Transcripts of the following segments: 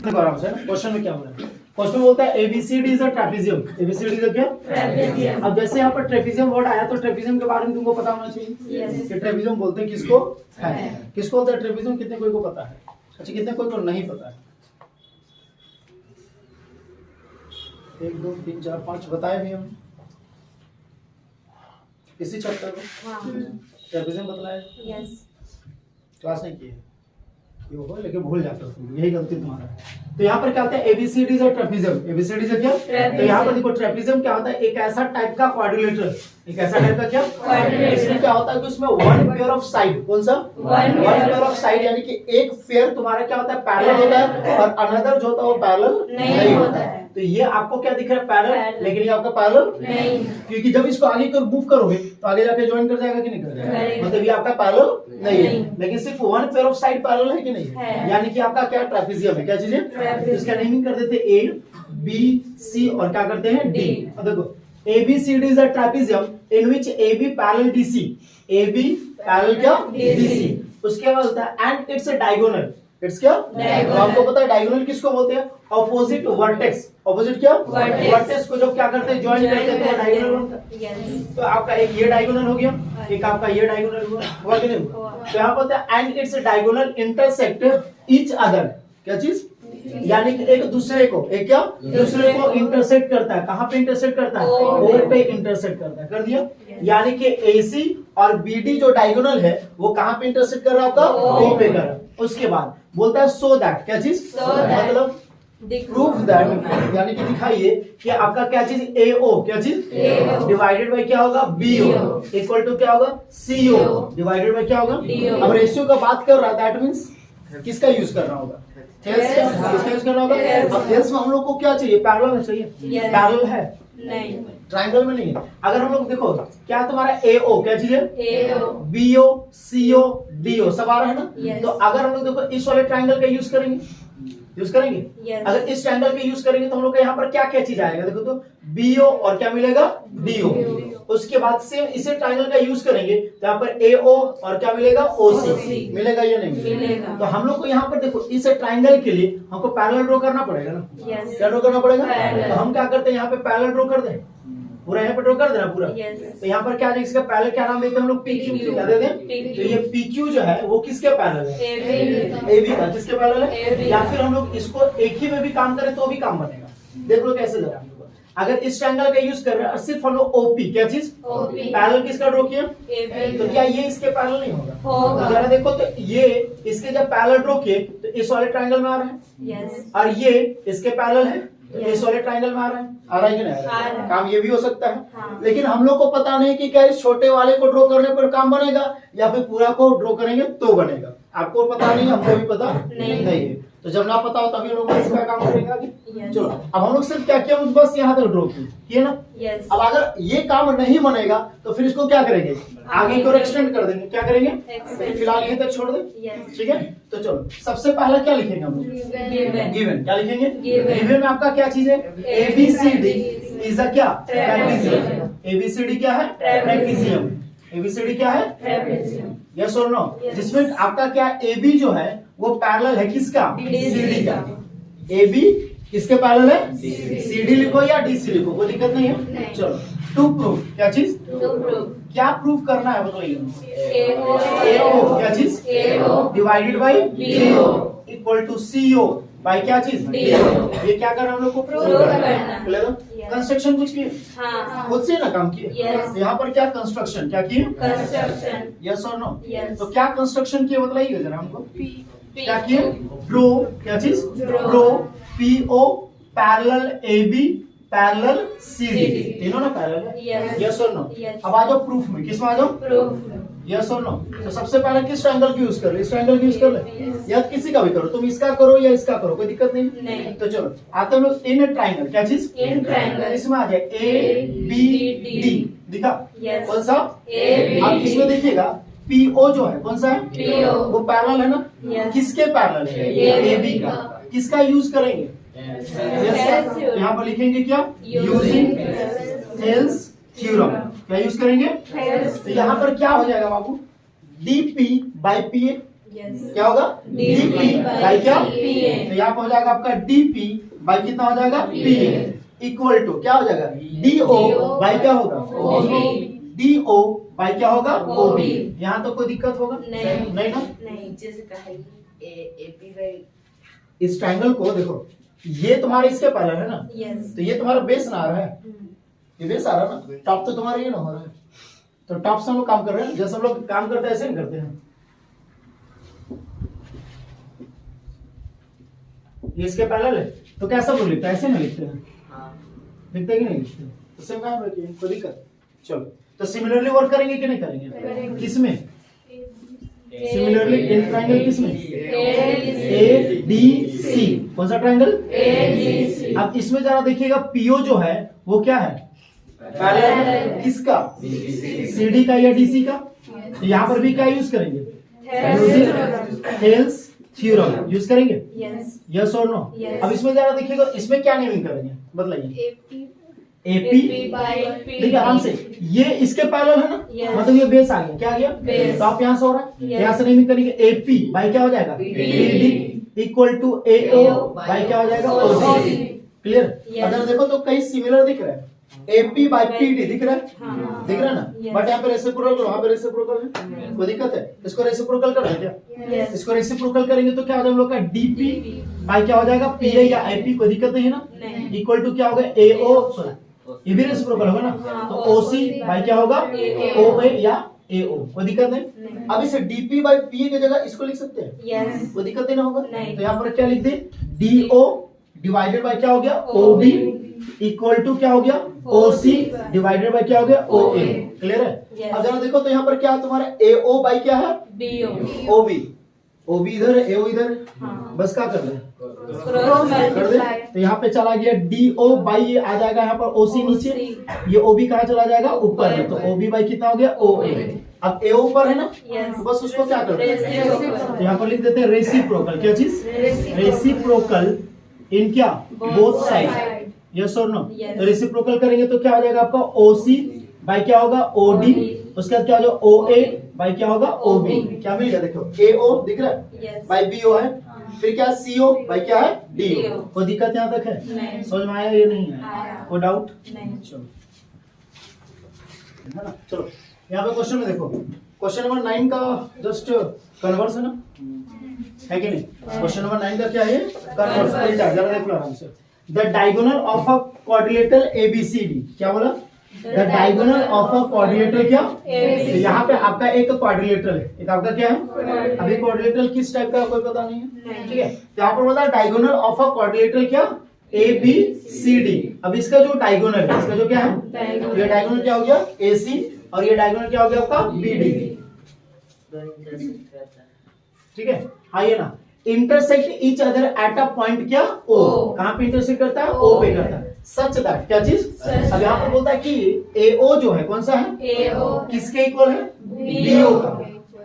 Question में क्या बोला? क्वेश्चन बोलता है ABCD is a trapezium. ABCD is क्या? ट्रेपेजियम। अब जैसे यहाँ पर ट्रेपेजियम वर्ड आया तो ट्रेपेजियम के बारे में तुमको पता होना चाहिए कि ट्रेपेजियम बोलते हैं किसको? है। किसको बोलते हैं ट्रेपेजियम? कितने कोई को पता है? अच्छा, कितने कोई को नहीं पता है? 1 2 3 4 5 बताए भी हम इसी चैप्टर में ट्रेपेजियम बतलाया। क्लास नहीं की है हो, लेकिन भूल जाते हो, यही गलती तुम्हारा है। तो यहाँ पर क्या होता है? ABCD is a trapezium. ABCD से क्या? तो यहाँ पर देखो ट्रेपेजियम क्या होता है? एक ऐसा टाइप का क्वाड्रिलेटरल। एक ऐसा टाइप का क्या? इसमें क्या होता है कि उसमें वन पेयर ऑफ साइड। कौन सा? वन पेयर ऑफ साइड, यानी कि एक पेयर तुम्हारा क्या होता है? पैरेलल होता है और अनदर जो होता है वो पैरेलल नहीं होता है। तो ये आपको क्या दिख रहा है? पैरेलल, लेकिन ये आपका पैरेलल नहीं, क्योंकि जब इसको आगे कर मूव करोगे तो आगे जाके ज्वाइन कर जाएगा कि नहीं कर जाएगा? मतलब ये आपका पैरेलल नहीं है, लेकिन सिर्फ one pair of side parallel है कि नहीं है? यानी कि आपका क्या? ट्रेपेजियम है। क्या चीज है? इसका नेमिंग कर देते ए बी सी और क्या करते हैं? डी। अब देखो ABCD is a trapezium in which AB parallel DC. AB parallel क्या? DC. उसके बाद होता है and it's a diagonal. It's क्या? तो आपको पता है डायगोनल किसको बोलते हैं? Opposite vertex. ऑपोजिट क्या? वर्टेक्स को जब क्या करते हैं? ज्वाइन करते हैं तो वो डायगोनल बनता है। तो आपका एक ये डायगोनल हो गया, एक आपका ये डायगोनल हुआ कि नहीं? तो यहाँ पर होता है and it's a diagonal intersect each other. क्या चीज? यानी कि एक दूसरे को दूसरे को इंटरसेक्ट करता है। कहाँ पे इंटरसेक्ट करता है? ओ पे इंटरसेक्ट करता है। कर दिया? यानी कि AC और BD जो डायगोनल है वो कहाँ पे इंटरसेक्ट कर रहा है? आपका O पे कर रहा है। उसके बाद बोलता है सो दैट। क्या चीज? मतलब प्रूफ दैट, यानी कि दिखाइए कि आपका क्या चीज? AO। क्या चीज? डिवाइडेड बाय क्या होगा? BO इक्वल टू क्या होगा? CO डिवाइडेड बाय क्या होगा? अब रेशियो का बात कर रहा है, दैट मींस किसका यूज कर रहा होगा? थेल्स का। किसका यूज करना होगा? अब थेल्स में हम लोग को क्या चाहिए? पैरेलल में चाहिए। पैरेलल है नहीं, ट्रायंगल में नहीं है। अगर हम लोग देखो क्या तुम्हारा AO क्या चीज है? BO CO DO सब आ रहा है ना? तो अगर हम लोग देखो इस वाले ट्रायंगल का यूज करेंगे अगर इस ट्रायंगल का यूज करेंगे तो हम लोग का यहाँ पर क्या क्या चीज आएगा? देखो तो BO और क्या मिलेगा? DO। उसके बाद सेम इसे ट्रायंगल का यूज करेंगे तो यहाँ पर AO और क्या मिलेगा? OC मिलेगा या नहीं मिलेगा? तो हम लोग को यहाँ पर देखो इस ट्रायंगल के लिए हमको पैरेलल ड्रॉ करना पड़ेगा ना? क्या ड्रॉ करना पड़ेगा? तो हम क्या करते हैं? यहाँ पे पैरेलल ड्रॉ कर दें, पूरा यहाँ पे ड्रॉ कर देना पूरा। तो यहाँ पर क्या है? इसका पैरेलल क्या नाम देते हैं हम लोग? PQ। क्या देते हैं? तो ये PQ जो है वो किसके पैरेलल है? AB का। किसके पैरेलल है? या फिर हम लोग इसको एक ही में भी काम करें तो भी काम बनेगा। देख लो कैसे जरा। अगर इस ट्रायंगल का यूज कर रहे हैं और सिर्फ हम लोग OP क्या चीज? पैरेलल किसका ड्रॉ किया? तो क्या ये इसके पैरेलल नहीं होगा? तो जरा देखो तो ये इसके जब पैरेलल ड्रॉ किए तो इस वाले ट्रायंगल में आ रहा है और ये इसके पैरेलल है इस वाले ट्रायंगल में आ रहा है कि नहीं आ रहा है? काम ये भी हो सकता है। लेकिन हम लोग को पता नहीं कि क्या इस छोटे वाले को ड्रॉ करने पर काम बनेगा या फिर पूरा को ड्रॉ करेंगे तो बनेगा। आपको पता नहीं, हमको भी पता नहीं है। तो जब ना पता हो तभी लोग इसका काम करेंगे। चलो अब हम लोग सिर्फ क्या किया? बस यहाँ तक ड्रॉ किए ना? अब अगर ये काम नहीं बनेगा तो फिर इसको क्या करेंगे? आगे को एक्सटेंड कर देंगे। क्या करेंगे? फिलहाल यहीं तक छोड़ दे, ठीक है? तो चलो सबसे पहला क्या लिखेंगे हम लोग? गिवन। क्या लिखेंगे? गिवन में आपका क्या चीज है? ABCD इज अ क्या? ट्रेपेजियम। ABCD क्या है? ट्रेपेजियम। ABCD क्या है? ट्रेपेजियम। यस और नो? जिसमें आपका क्या? AB जो है वो पैरेलल है किसका? CD का। AB किसके पैरेलल है? CD लिखो या DC लिखो, कोई दिक्कत नहीं है। चलो टू प्रूफ। क्या चीज? क्या प्रूफ करना है बताइए? AO क्या चीज? Divided by BO equal to CO by क्या चीज? DO। ये क्या करना हम लोग को? प्रूफ करना। कंस्ट्रक्शन कुछ किए? खुद से ना काम किए? यहाँ पर क्या कंस्ट्रक्शन क्या किए? कंस्ट्रक्शन। यस और नो? तो क्या कंस्ट्रक्शन किए बताइए जरा हमको। क्या किए? ड्रॉ। क्या चीज? Draw PO parallel AB parallel CD। तीनों ना पैरेलल है? यस और नो? अब आ जाओ प्रूफ में। किस में आ जाओ? प्रूफ। यस और नो? तो सबसे पहले किस ट्रायंगल की यूज कर ले? इस ट्रायंगल की यूज कर ले या किसी का भी करो, तुम इसका करो या इसका करो, कोई दिक्कत नहीं। तो चलो आते हम लोग इन ट्रायंगल। क्या चीज? In triangle. इसमें आ जाए ABD दिखा? कौन सा? आप इसमें देखिएगा PO जो है कौन सा है? PO वो पैरेलल है ना? किसके पैरेलल है? AB का। किसका यूज करेंगे? यहाँ पर लिखेंगे क्या? Using Thales theorem. क्या यूज करेंगे? तो यहाँ पर क्या हो जाएगा बाबू? DP by PA क्या होगा dp बाई क्या, तो यहाँ पे हो जाएगा आपका dp बाई कितना हो जाएगा pa इक्वल टू क्या हो जाएगा do बाई क्या होगा do बाई क्या होगा ob। यहाँ तो कोई दिक्कत होगा नहीं ना, इस ट्रायंगल को देखो, ये तुम्हारे इसके पैरेलल है ना, तो ये तुम्हारा बेस ना आ रहा है, ये बेस आ रहा है ना, टॉप तो तुम्हारा ये ना हो रहा है, तो टॉप से हम लोग काम कर रहे हैं, जैसे हम लोग काम करते हैं ऐसे नहीं करते हैं। ये इसके पैरेलल है तो कैसा बोल लिखते हैं, ऐसे नहीं लिखते हैं, लिखते कि नहीं लिखते, तो सेम काम रखिए, कोई दिक्कत। चलो तो सिमिलरली वर्क करेंगे कि नहीं करेंगे, किसमें सिमिलरली इन ट्रायंगल किसमें ADC, कौन सा ट्रायंगल ADC। अब इसमें जरा देखिएगा PO जो है वो क्या है पैरेलल किसका, CD का या DC का, तो यहाँ पर भी क्या यूज करेंगे थेल्स थ्योरम यूज करेंगे, यस और नो। अब इसमें जरा देखिएगा, इसमें क्या नेमिंग करेंगे बताइए, AP देखिए आराम से, ये इसके पैरेलल है ना, मतलब ये बेस आ गया, क्या आ गया तो आप यहाँ से हो रहा है, यहाँ से नेमिंग करेंगे AP बाई क्या हो जाएगा BD equal to AO by क्या हो जाएगा OC। क्लियर, अगर देखो तो कई सिमिलर दिख रहा है, AP बाई PD दिख रहा है, दिख रहा है ना, बट यहाँ पे रेसिप्रोकल, वहाँ पे रेसिप्रोकल है, कोई दिक्कत है, इसको रेसिप्रोकल कर दें क्या, इसको रेसिप्रोकल करेंगे तो क्या हो जाएगा हम लोग का DP बाई क्या हो जाएगा PA या IP, कोई दिक्कत नहीं है ना, इक्वल टू क्या होगा AO, ये भी रेसिप्रोकल होगा ना, तो OC बाई क्या होगा OA या AO, कोई दिक्कत नहीं। अब इसे DP बाई PA की जगह इसको लिख सकते हैं, कोई दिक्कत नहीं ना होगा, तो यहाँ पर क्या लिख दे DO डिवाइडेड बाई क्या हो गया OB इक्वल टू क्या हो गया OC डिवाइडेड बाई क्या हो गया OA। क्लियर है, अब जरा देखो तो यहाँ पर क्या है तुम्हारा AO बाई क्या है OB इधर है AO इधर, बस क्या कर दे कर दे, तो यहाँ पे चला गया DO बाई, ये आ जाएगा यहाँ पर OC नीचे, ये OB कहाँ चला जाएगा ऊपर है, तो OB बाई कितना हो गया OA। अब AO ऊपर है ना, तो बस उसको क्या करते हैं, तो यहाँ पर लिख देते हैं रेसिप्रोकल, क्या चीज रेसिप्रोकल इन क्या बोथ साइड, यस और नो। तो रेसिप्रोकल करेंगे तो क्या हो जाएगा आपका OC बाई क्या होगा OD, उसके बाद क्या हो जाएगा OA बाई क्या होगा OB, क्या मिल गया देखो AO दिख रहा है बाई BO है, फिर क्या CO बाई क्या है DO, कोई दिक्कत यहाँ तक है, समझ में आया ये नहीं है, कोई डाउट चलो है ना। चलो यहाँ पे क्वेश्चन में देखो, क्वेश्चन नंबर 9 का जस्ट कन्वर्स है ना, है कि नहीं, क्वेश्चन नंबर 9 का क्या है कन्वर्स, उल्टा, जरा देख लो आराम से। The diagonal of a quadrilateral ABCD, क्या बोला the diagonal of a quadrilateral क्या, तो यहाँ पे आपका एक क्वाड्रिलेटरल है, एक आपका क्या है, अभी क्वाड्रिलेटरल किस टाइप का कोई पता नहीं है, ठीक है, तो यहाँ पर बता डायगोनल ऑफ अ क्वाड्रिलेटरल क्या ABCD। अब इसका जो डायगोनल है, इसका जो क्या है, ये डायगोनल क्या हो गया AC और ये डायगोनल क्या हो गया आपका BD, ठीक है, आइए ना, intersect each other at a point क्या O, कहां पे इंटरसेक्ट करता है O पे करता है, सच दैट क्या चीज, अब यहाँ पर बोलता है कि AO जो है कौन सा है AO किसके इक्वल है BO का,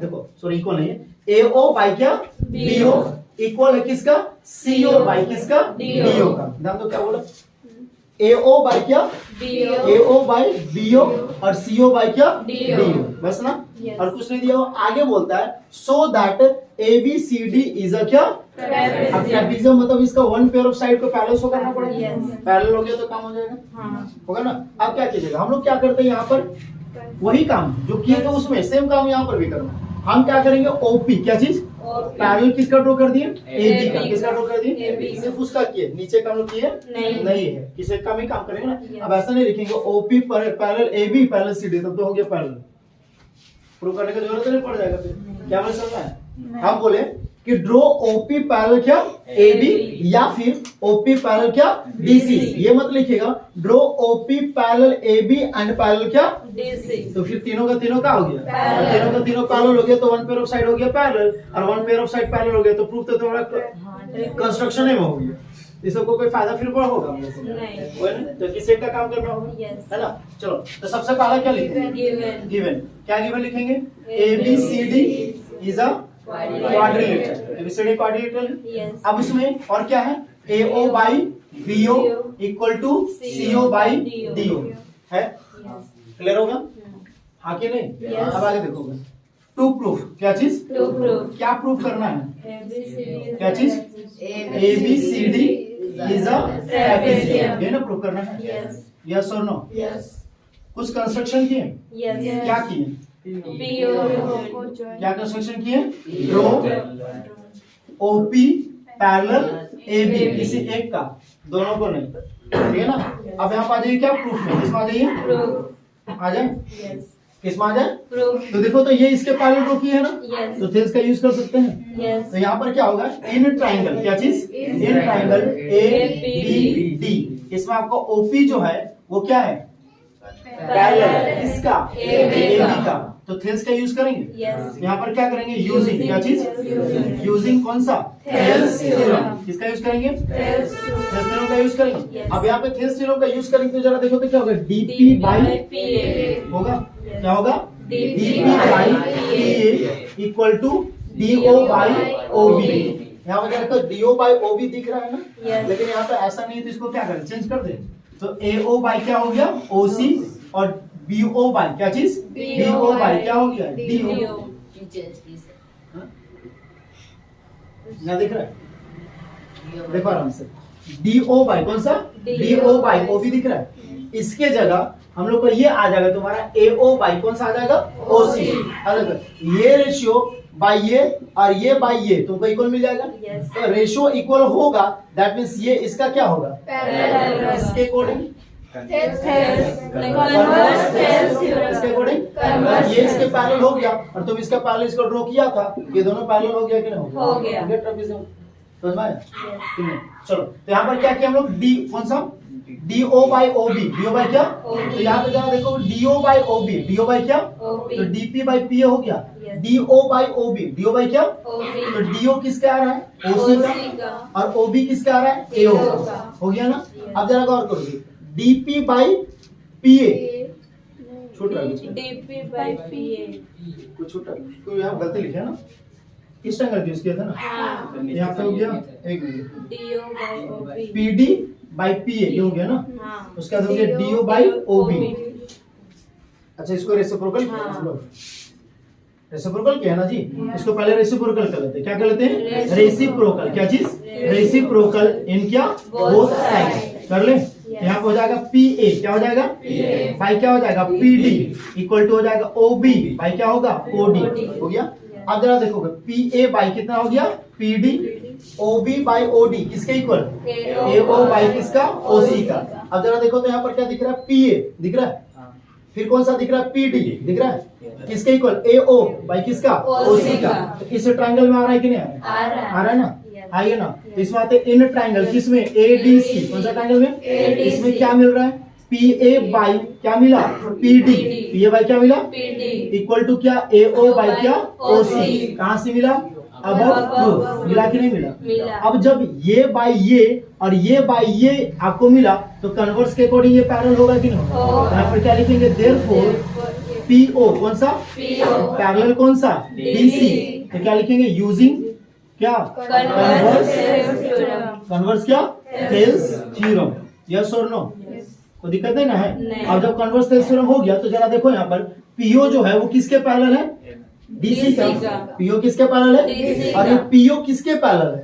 देखो सॉरी इक्वल नहीं है, AO बाई क्या BO इक्वल है किसका CO बाई किसका DO का, ध्यान दो क्या बोला AO बाई क्या AO बाई BO और CO बाई क्या DO, बस ना, और कुछ नहीं दिया हो। आगे बोलता है सो दैट ABCD इज अ क्या, अब ट्रेपेजियम मतलब इसका वन पेयर ऑफ साइड को पैरेलल शो करना पड़ेगा, पैरेलल हो गया तो काम हो जाएगा, होगा ना। अब क्या कीजिएगा, हम लोग क्या करते हैं यहाँ पर वही काम जो किए थे उसमें सेम काम यहाँ पर भी करना, हम क्या करेंगे OP क्या चीज पैरेलल किसका ड्रॉ कर दिए AB का, किसका ड्रॉ कर दिए सिर्फ उसका किए, नीचे का हम लोग किए नहीं है, किसी का भी काम करेंगे ना। अब ऐसा नहीं लिखेंगे OP parallel AB parallel CD, तब तो हो गया पैरेलल, प्रूव करने की जरूरत नहीं पड़ जाएगा, फिर क्या हमें समझना है, हम बोले कि ड्रॉ OP पैरेलल क्या AB या फिर OP पैरेलल क्या DC, ये मत लिखिएगा draw OP parallel AB and parallel क्या DC, तो फिर तीनों का तीनों का हो गया, तीनों का तीनों पैरेलल हो गया तो वन पेयर ऑफ साइड हो गया पैरेलल, और one pair of side parallel हो गया तो प्रूफ तो तुम्हारा कंस्ट्रक्शन में हो गया, इस सबको कोई फायदा फिर पर होगा नहीं, तो किसी एक का काम करना होगा है ना। चलो तो सबसे पहला क्या लिखेंगे गिवन, क्या गिवन लिखेंगे ABCD is a quadrilateral, ABCD quadrilateral है। अब इसमें और क्या है AO by BO equal to CO by DO है, क्लियर होगा हाँ कि नहीं, अब आगे देखोगे टू प्रूफ, क्या चीज? टू प्रूफ क्या प्रूफ करना है? क्या चीज? ABCD इज अ ट्रेपेजियम, ये ना प्रूफ करना है। यस और नो? कुछ कंस्ट्रक्शन किए? क्या किए? क्या कंस्ट्रक्शन किए? ड्रॉ OP पैरेलल AB, किसी एक का, दोनों को नहीं, ठीक है ना। अब यहाँ पर आ जाइए क्या प्रूफ में, किसमें आ जाइए? आ जाए, किसमें आ जाए? तो देखो, तो ये इसके पैरेलल ड्रॉ किए है ना, तो थिस का यूज कर सकते हैं। तो यहाँ पर क्या होगा? इन ट्राइंगल, क्या चीज? इन ट्राइंगल ABD, इसमें आपको OP जो है वो क्या है? पैरेलल, इसका AB का, तो थिस का यूज करेंगे। यहाँ पर क्या करेंगे? यूजिंग, क्या चीज? यूजिंग कौन सा? थेल्स थ्योरम, किसका यूज करेंगे? थेल्स थ्योरम का यूज करेंगे। अब यहाँ पे थेल्स थ्योरम का यूज करेंगे तो जरा देखो तो क्या होगा? DP बाई PA होगा, क्या होगा? DP by PA equal to DO by OB। यहाँ पर देखो DO बाई OB दिख रहा है ना, लेकिन यहाँ पे ऐसा नहीं है, तो इसको क्या करें? चेंज कर दें। तो AO बाई क्या हो गया? OC, और BO बाई क्या चीज? BO बाई क्या हो गया? DO। ना दिख रहा है? देखो आराम से, DO बाई कौन सा? DO बाई OB दिख रहा है। इसके जगह हम लोग को ये आ जाएगा तुम्हारा AO बाई कौन सा आ जाएगा? OC। अलग, ये रेशियो बाई ये और ये बाई ये तुमको इक्वल मिल जाएगा। तो रेशियो इक्वल होगा, दैट मींस ये इसका क्या होगा? इसके अकॉर्डिंग, इसके अकॉर्डिंग ये इसके पैरेलल हो गया, और तुम इसका पैरेलल इसको ड्रॉ किया था, ये दोनों पैरेलल हो गया कि नहीं? हो गया। ट्रेपेजियम समझ में आया? चलो, तो यहाँ पर क्या किया हम लोग? D कौन सा? DO by OB, DO by क्या? तो यहाँ पे जरा देखो, DO by OB, DO by क्या? तो DP बाई PA हो गया। DO by OB, DO by क्या? तो DO किसका आ रहा है? OC का, और OB किसका आ रहा है? AO का, हो गया ना। अब जरा गौर करोगे, DP बाई PA छूट रहा है, DP बाई PA कुछ छूट रहा है, तो यहाँ गलती लिखे ना, किस टाइम यूज किया था ना, यहाँ पे हो गया एक minute, DO by OB, PD by PA ये हो गया ना, उसके बाद हो गया DO बाई OB। अच्छा, इसको रेसिप्रोकल रेसिप्रोकल क्या है ना जी, इसको पहले रेसिप्रोकल कर लेते हैं। क्या कर लेते हैं? रेसिप्रोकल, क्या चीज? रेसिप्रोकल इन क्या? बोथ साइड कर ले। यहाँ पे हो जाएगा PA, क्या हो जाएगा? बाई क्या हो जाएगा? PD इक्वल टू हो जाएगा OB बाई क्या होगा? OD, हो गया। अब जरा देखोगे, PA बाई कितना हो गया? PD, OB बाई OD किसके इक्वल? AO बाई किसका? OC का। अब जरा देखो तो यहाँ पर क्या दिख रहा है? PA दिख रहा है, फिर कौन सा दिख रहा है? PD दिख रहा है, किसके इक्वल? AO बाई किसका? OC का। तो इस ट्रायंगल में आ रहा है कि नहीं आ रहा है ना? आइए ना, तो इसमें आते इन ट्रायंगल, किसमें? ADC, कौन सा ट्रायंगल में? इसमें क्या मिल रहा है? PA बाई क्या मिला? PD, PA बाई क्या मिला? इक्वल टू क्या? AO बाई क्या? OC। कहां से मिला? अबव प्रूफ, मिला कि नहीं मिला? अब जब ये बाई ये और ये बाई ये आपको मिला, तो कन्वर्स के अकॉर्डिंग ये पैरेलल होगा कि नहीं? यहाँ पर क्या लिखेंगे? देयरफॉर PO कौन सा? पैरेलल कौन सा? DC। तो क्या लिखेंगे? यूजिंग क्या? कन्वर्स क्या? Thales theorem. यस और नो? कोई दिक्कत नहीं ना है? अब जब कन्वर्स थेल्स थ्योरम हो गया, तो जरा देखो यहाँ पर PO जो है वो किसके पैरेलल है? DC का। PO किसके पैरेलल है? और ये PO किसके पैरेलल है?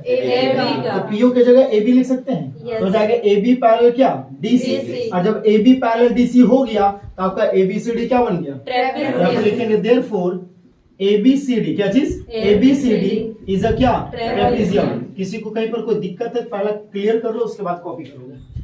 तो PO के जगह AB लिख सकते हैं, तो जाएगा AB पैरेलल क्या? DC। और जब AB पैरेलल DC हो गया, तो आपका ABCD क्या बन गया? ट्रेपेजियम। लिखेंगे देयरफॉर ABCD, क्या चीज? ABCD इज अ क्या? ट्रेपेजियम। किसी को कहीं पर कोई दिक्कत है, पहला क्लियर कर लो, उसके बाद कॉपी करोगे।